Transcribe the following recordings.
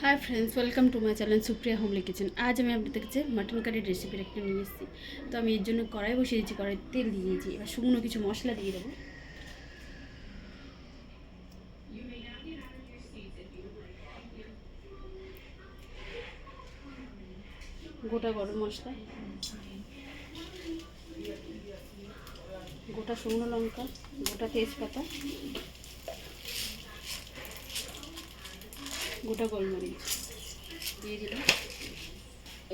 Hi friends, welcome to my channel Supriya homely kitchen. आज मैं আপনাদের কাছে মাটন কারির রেসিপির একটা নিয়ে এসেছি। তো আমি এর জন্য কড়াই বসিয়ে দিয়েছি, কড়াই তেল দিয়ে দিয়েছি। এবার শুকনো কিছু মশলা দিয়ে দেবো। গোটা গরম মশলা, গোটা শুকনো লঙ্কা, গোটা তেজপাতা, গোটা গোলমরিচ দিয়ে দিলাম।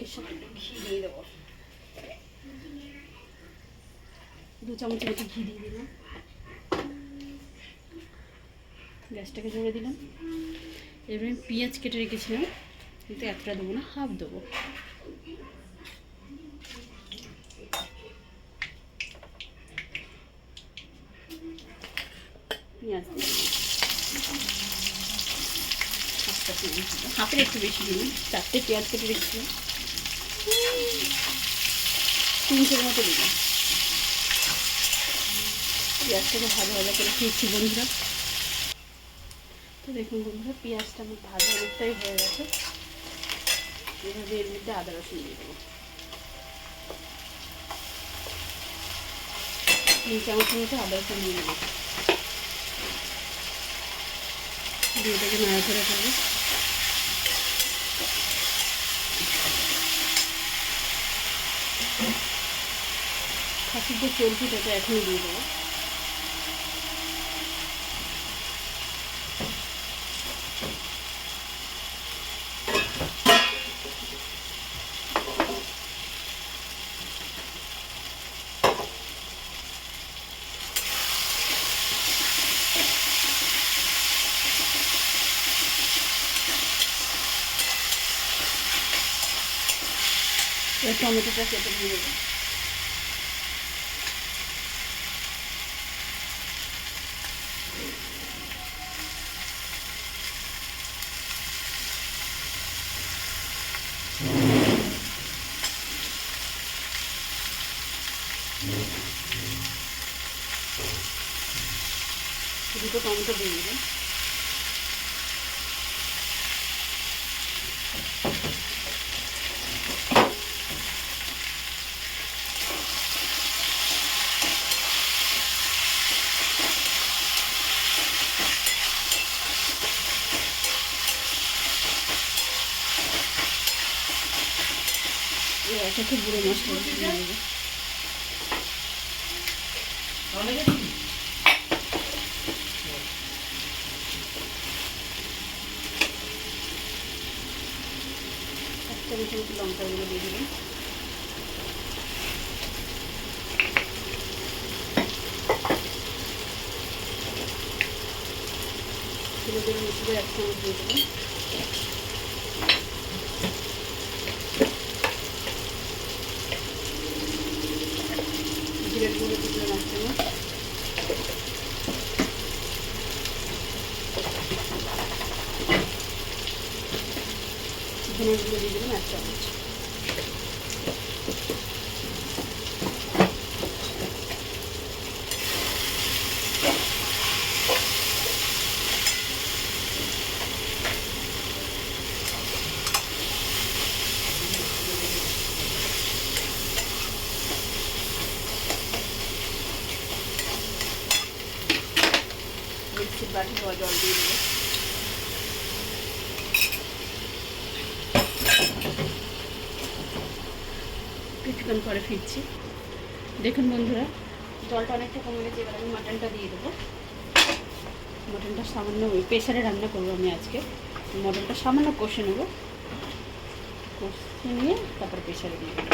এর সাথে ঘি দিয়ে দেবো, 2 চামচের মতো ঘি দিয়ে দিলাম। গ্যাসটাকে জোরে দিলাম। এবার আমি পেঁয়াজ কেটে রেখেছিলাম, কিন্তু এতটা দেবো না, হাফ দেবো। পেঁয়াজ হাফের একটু বেশি দিলাম, 4টে পেঁয়াজ কেটে রেখেছিলাম, 3 মতো দিলাম। পেঁয়াজটাকে ভাজা ভাজা করে খেয়েছি বন্ধুরা। তো দেখুন বন্ধুরা, পেঁয়াজটা আমার ভাজা অনেকটাই হয়ে গেছে। এভাবে এর মধ্যে আদা রসুন দিয়ে দেবো, 3 চামচের মতো আদা রসুন দিয়ে দেবো। দিয়ে এটাকে নাড়াচাড়া করবো। খাসির যে চর্বিটা এখনই দিয়ে দেবো। টমেটোটা কেটে দিয়ে দেবো। দুটো টমেটো দিয়ে দেবো। এটাকে গুঁড়ো মশলা দিয়ে দেবো। একটা বেশি মতো লঙ্কাগুলো দিয়ে দেবেন। ছেলে করে মিশিয়ে 1 চামচ দিয়ে দেবেন। জিরের গুঁড়ো দিয়ে দিলাম 1 চামচ। ধনের গুঁড়ো দিয়ে দিলাম 1 চামচ। মিক্সির বাটি ধোয়া জল দিয়ে দেবো। কিছুক্ষণ পরে ফিরছি। দেখুন বন্ধুরা, জলটা অনেকটা কমে গেছে। এবার আমি মাটনটা দিয়ে দেবো। মটনটা সামান্য প্রেশারে রান্না করবো আমি আজকে। মটনটা সামান্য কষে নেবো, কষে নিয়ে তারপর প্রেশারে দিয়ে দেবো।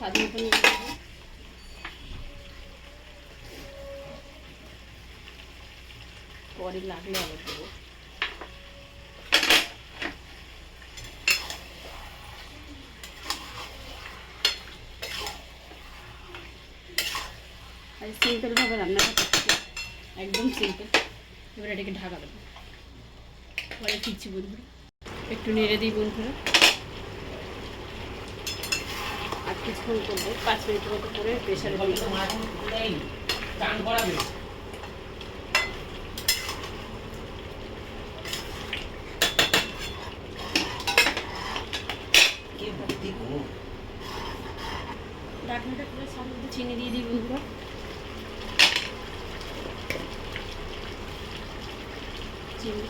স্বাদ মতো নিয়ে দেবো। পরে লাগলে আবার দেবো। আর সিম্পলভাবে রান্নাটা করছি। একদম সিম্পল। এবার এটাকে ঢাকা দেবো, পরে ফিরছি বন্ধুরা। একটু নেড়ে দিই বন্ধুরা, আর কিছুক্ষণ করবো, 5 মিনিটের মতো করে প্রেশারে ঢাকনাটা পুরো সামনে চিনি দিয়ে দিই বন্ধুরা। চিনি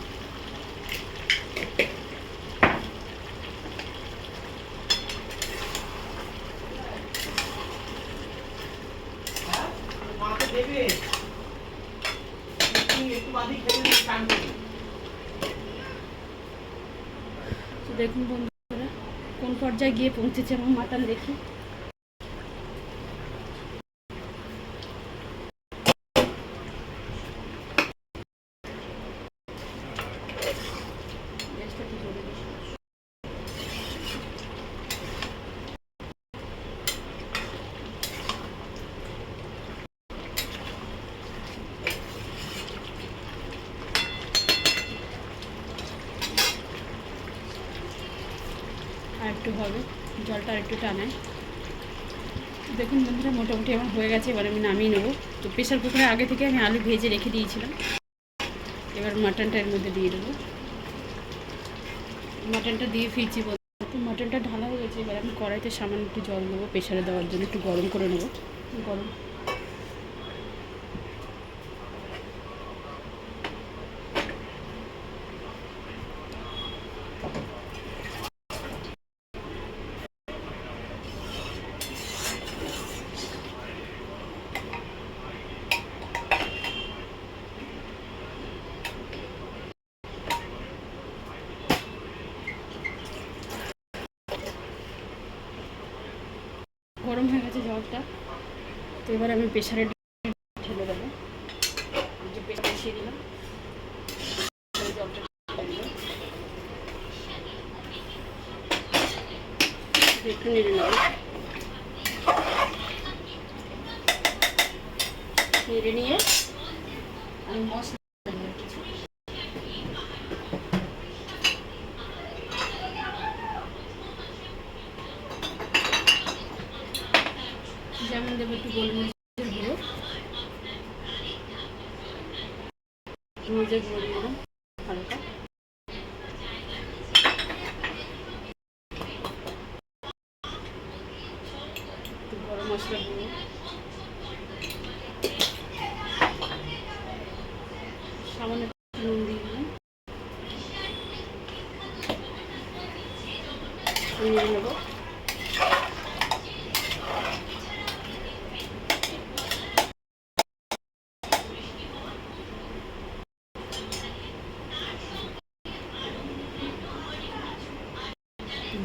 দেখুন বন্ধুরা কোন পর্যায়ে গিয়ে পৌঁছেছে আমার মাটন, দেখি। আর একটু হবে, জলটা আর একটু টানায়। দেখুন বন্ধুরা মোটামুটি আমার হয়ে গেছে, এবার আমি নামিয়ে নেবো। তো প্রেশার কুকারে আগে থেকে আমি আলু ভেজে রেখে দিয়েছিলাম, এবার মাটনটা এর মধ্যে দিয়ে দেবো। মাটনটা দিয়ে ফিরছি বলতে, মাটনটা ঢালা হয়ে গেছে। এবার আমি কড়াইতে সামান্য একটু জল দেবো প্রেশারে দেওয়ার জন্য, একটু গরম করে নেবো। গরম গরম হয়ে গেছে জলটা, তো এবার আমি প্রেশারে ঢেলে দেবো। যে প্রেশার বসিয়ে দিলাম, জলটা একটু নেড়ে নেব। নেড়ে নিয়ে আমি মশলা যেমন দেবো একটু গোলমরিচের গুঁড়ো, মরিচের গুঁড়ো দিলাম হালকা, একটু গরম মশলা গুঁড়ো, সামান্য নুন দিয়ে দিলাম, নিয়ে নেবো।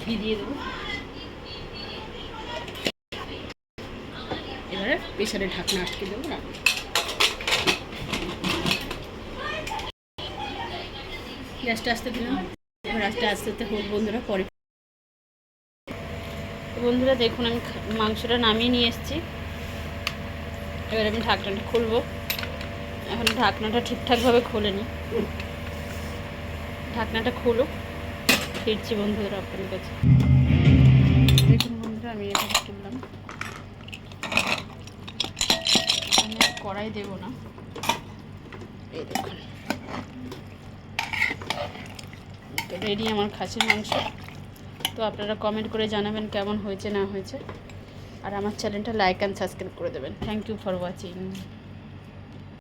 ঘি দিয়ে দেবো। এবারে প্রেশারে ঢাকনা আটকে দেবো, রাখবো। গ্যাসটা আস্তে দিলাম, এবার আস্তে আস্তে হোক বন্ধুরা। পরে বন্ধুরা দেখুন আমি মাংসটা নামিয়ে নিয়ে এসেছি, এবার আমি ঢাকনাটা খুলবো। এখন ঢাকনাটা ঠিকঠাকভাবে খোলেনি, ঢাকনাটা খুলুক, ফিরছি বন্ধুরা আপনাদের কাছে। দেখুন বন্ধুরা আমি এটা তুললাম, আমি কড়াই দেবো না, এই দেখুন রেডি আমার খাসির মাংস। তো আপনারা কমেন্ট করে জানাবেন কেমন হয়েছে না হয়েছে, আর আমার চ্যানেলটা লাইক অ্যান্ড সাবস্ক্রাইব করে দেবেন। Thank you for watching.